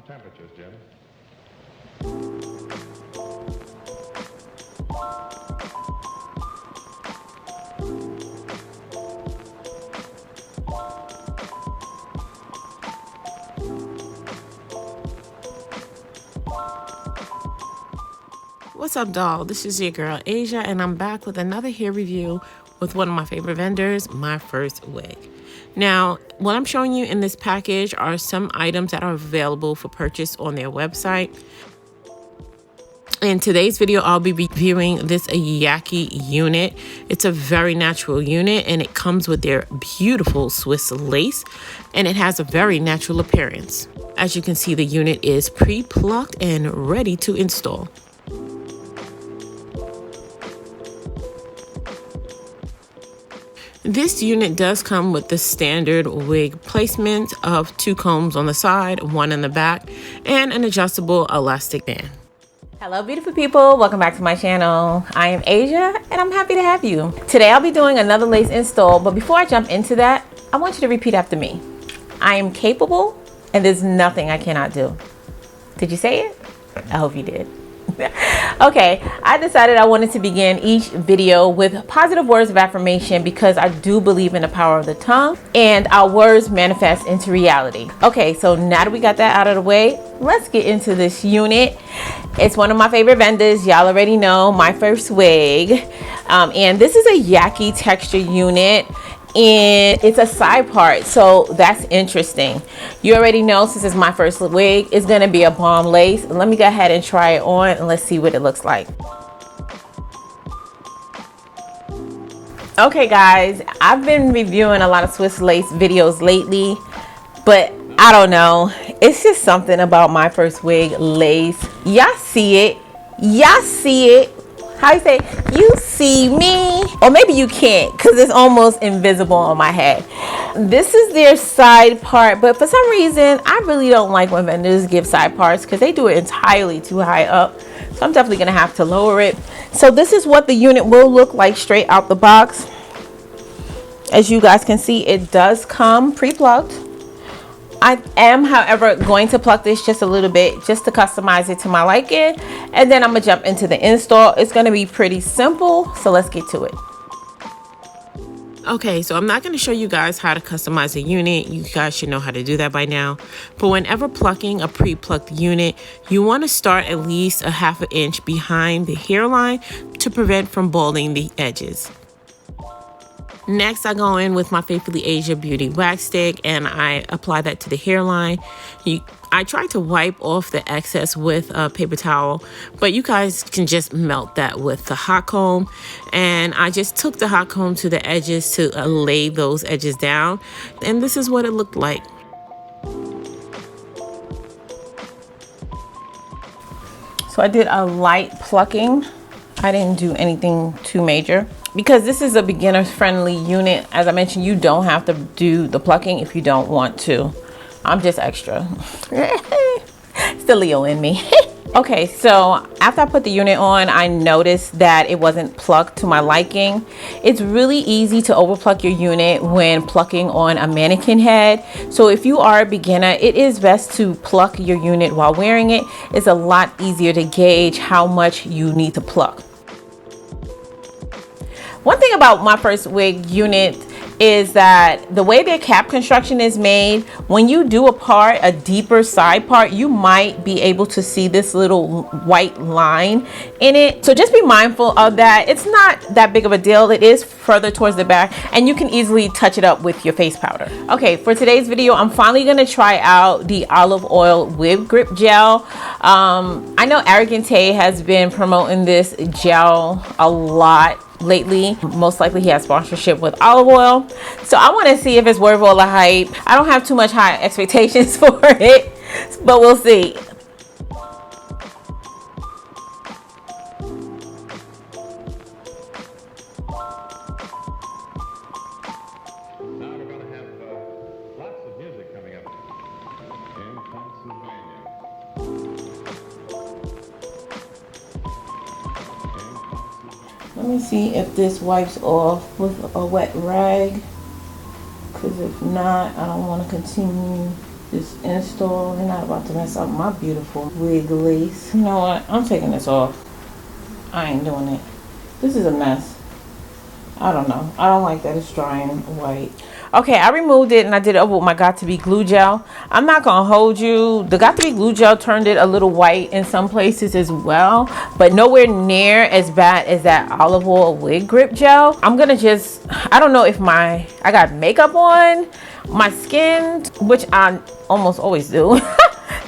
temperatures, Jim. What's up, doll? This is your girl Asia, and I'm back with another hair review with one of my favorite vendors, My First Wig. Now, what I'm showing you in this package are some items that are available for purchase on their website. In today's video, I'll be reviewing this Yaki unit. It's a very natural unit, and it comes with their beautiful Swiss lace, and it has a very natural appearance. As you can see, the unit is pre-plucked and ready to install. This unit does come with the standard wig placement of 2 combs on the side, 1 in the back, and an adjustable elastic band. Hello beautiful people, welcome back to my channel. I am Asia and I'm happy to have you. Today I'll be doing another lace install, but before I jump into that, I want you to repeat after me. I am capable and there's nothing I cannot do. Did you say it? I hope you did. Okay, I decided I wanted to begin each video with positive words of affirmation because I do believe in the power of the tongue and our words manifest into reality. Okay, so now that we got that out of the way, let's get into this unit. It's one of my favorite vendors. Y'all already know, My First Wig. And this is a Yaki texture unit. And it's a side part, so that's interesting. You already know, since it's My First Wig, it's gonna be a bomb lace. Let me go ahead and try it on and let's see what it looks like. Okay guys, I've been reviewing a lot of Swiss lace videos lately, but I don't know, it's just something about My First Wig lace. Y'all see it, y'all see it. How you say, you see me? Or maybe you can't because it's almost invisible on my head. This is their side part, but for some reason, I really don't like when vendors give side parts because they do it entirely too high up. So I'm definitely gonna have to lower it. So this is what the unit will look like straight out the box. As you guys can see, it does come pre-plucked. I am, however, going to pluck this just a little bit just to customize it to my liking, and then I'm gonna jump into the install. It's gonna be pretty simple, so let's get to it. Okay, so I'm not going to show you guys how to customize a unit. You guys should know how to do that by now. But whenever plucking a pre-plucked unit, you want to start at least a ½ inch behind the hairline to prevent from balding the edges. Next, I go in with my Faithfully Asia Beauty Wax Stick and I apply that to the hairline. I try to wipe off the excess with a paper towel, but you guys can just melt that with the hot comb. And I just took the hot comb to the edges to lay those edges down. And this is what it looked like. So I did a light plucking. I didn't do anything too major. Because this is a beginner-friendly unit, as I mentioned, you don't have to do the plucking if you don't want to. I'm just extra. It's the Leo in me. Okay, so after I put the unit on, I noticed that it wasn't plucked to my liking. It's really easy to overpluck your unit when plucking on a mannequin head. So if you are a beginner, it is best to pluck your unit while wearing it. It's a lot easier to gauge how much you need to pluck. One thing about My First Wig unit is that the way their cap construction is made, when you do a deeper side part, you might be able to see this little white line in it. So just be mindful of that. It's not that big of a deal. It is further towards the back and you can easily touch it up with your face powder. Okay, for today's video, I'm finally gonna try out the olive oil wig grip gel. I know Arrogante has been promoting this gel a lot lately. Most likely he has sponsorship with olive oil, so I want to see if it's worth all the hype. I don't have too much high expectations for it, but we'll see. Now we're going to have lots of music coming up in Pennsylvania. Let me see if this wipes off with a wet rag, because if not, I don't want to continue this install. They're not about to mess up my beautiful wig lace. You know what? I'm taking this off. I ain't doing it. This is a mess. I don't know. I don't like that it's drying white. Okay, I removed it and I did it over with my Got To Be glue gel. I'm not gonna hold you. The Got To Be glue gel turned it a little white in some places as well, but nowhere near as bad as that olive oil wig grip gel. I'm gonna just, I don't know if I got makeup on my skin, which I almost always do.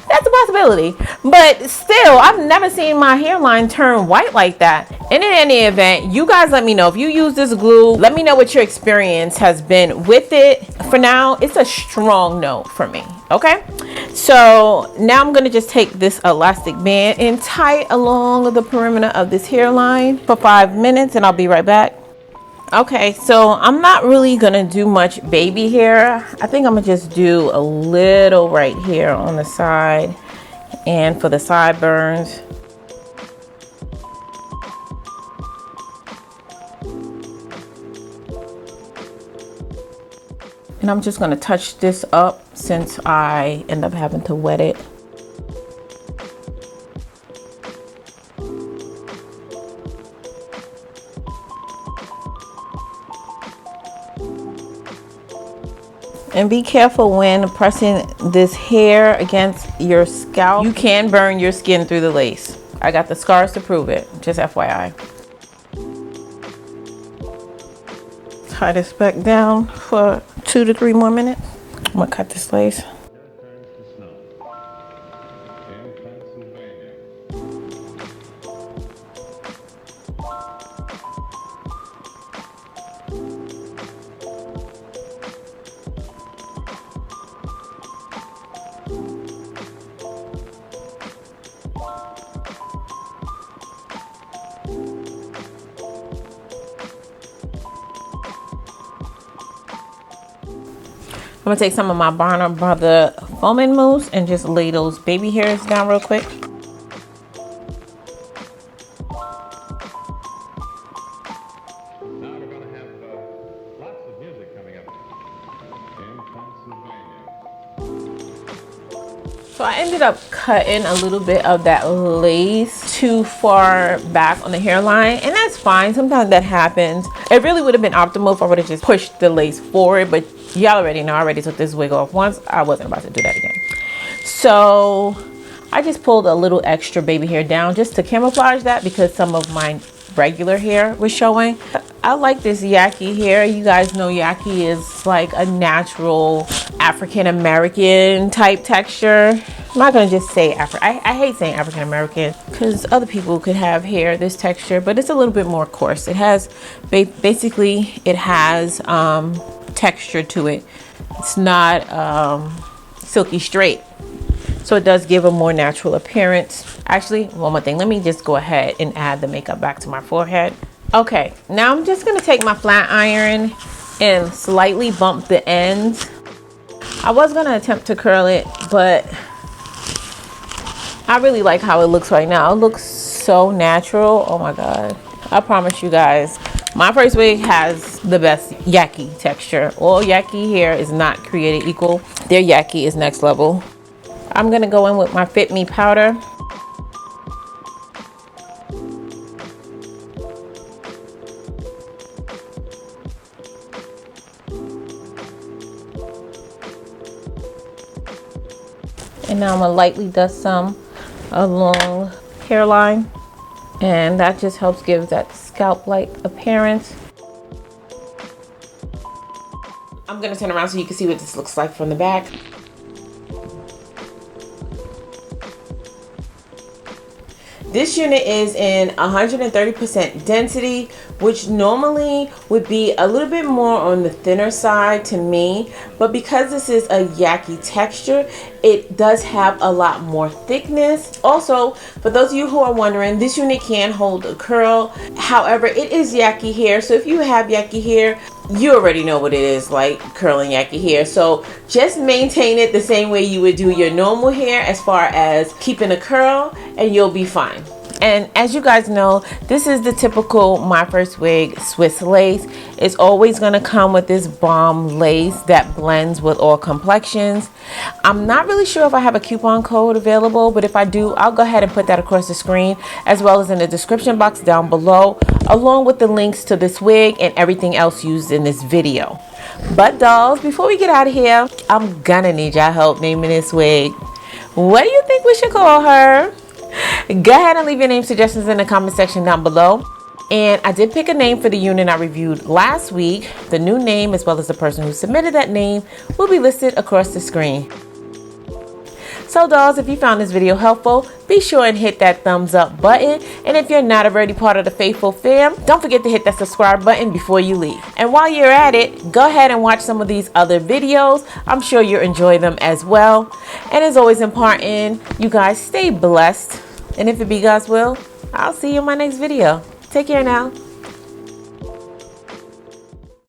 That's a possibility, but still, I've never seen my hairline turn white like that. And in any event, you guys let me know if you use this glue. Let me know what your experience has been with it. For now, it's a strong no for me. Okay, so now I'm gonna just take this elastic band and tie it along the perimeter of this hairline for 5 minutes, and I'll be right back. Okay, so I'm not really gonna do much baby hair. I think I'm gonna just do a little right here on the side and for the sideburns. And I'm just gonna touch this up since I end up having to wet it. And be careful when pressing this hair against your scalp. You can burn your skin through the lace. I got the scars to prove it, just FYI. Tie this back down for 2 to 3 more minutes. I'm gonna cut this lace. I'm gonna take some of my Barner Brother foaming mousse and just lay those baby hairs down real quick. Now we're going to have lots of music coming up in Pennsylvania. So I ended up cutting a little bit of that lace too far back on the hairline, and that's fine. Sometimes that happens. It really would have been optimal if I would have just pushed the lace forward, but y'all already know I already took this wig off once. I wasn't about to do that again. So I just pulled a little extra baby hair down just to camouflage that because some of my regular hair was showing. I like this Yaki hair. You guys know Yaki is like a natural African American type texture. I'm not gonna just say I hate saying African American because other people could have hair this texture, but it's a little bit more coarse. It has basically it has texture to it. It's not silky straight, so it does give a more natural appearance. Actually, one more thing, let me just go ahead and add the makeup back to my forehead. Okay, now I'm just gonna take my flat iron and slightly bump the ends. I was gonna attempt to curl it, but I really like how it looks right now. It looks so natural. Oh my god, I promise you guys, my first wig has the best Yaki texture. All Yaki hair is not created equal. Their Yaki is next level. I'm gonna go in with my Fit Me powder. And now I'm gonna lightly dust some along hairline, and that just helps give that scalp-like appearance. I'm gonna turn around so you can see what this looks like from the back. This unit is in 130% density, which normally would be a little bit more on the thinner side to me, but because this is a Yaki texture, it does have a lot more thickness. Also, for those of you who are wondering, this unit can hold a curl. However, it is Yaki hair, so if you have Yaki hair, you already know what it is like curling Yaki hair. So just maintain it the same way you would do your normal hair as far as keeping a curl, and you'll be fine. And as you guys know, this is the typical My First Wig Swiss lace. It's always going to come with this bomb lace that blends with all complexions. I'm not really sure if I have a coupon code available, but if I do, I'll go ahead and put that across the screen as well as in the description box down below, along with the links to this wig and everything else used in this video. But dolls, before we get out of here, I'm gonna need y'all help naming this wig. What do you think we should call her? Go ahead and leave your name suggestions in the comment section down below. And I did pick a name for the unit I reviewed last week. The new name as well as the person who submitted that name will be listed across the screen. So dolls, if you found this video helpful, be sure and hit that thumbs up button. And if you're not already part of the faithful fam, don't forget to hit that subscribe button before you leave. And while you're at it, go ahead and watch some of these other videos. I'm sure you'll enjoy them as well. And as always important, you guys stay blessed. And if it be God's will, I'll see you in my next video. Take care now.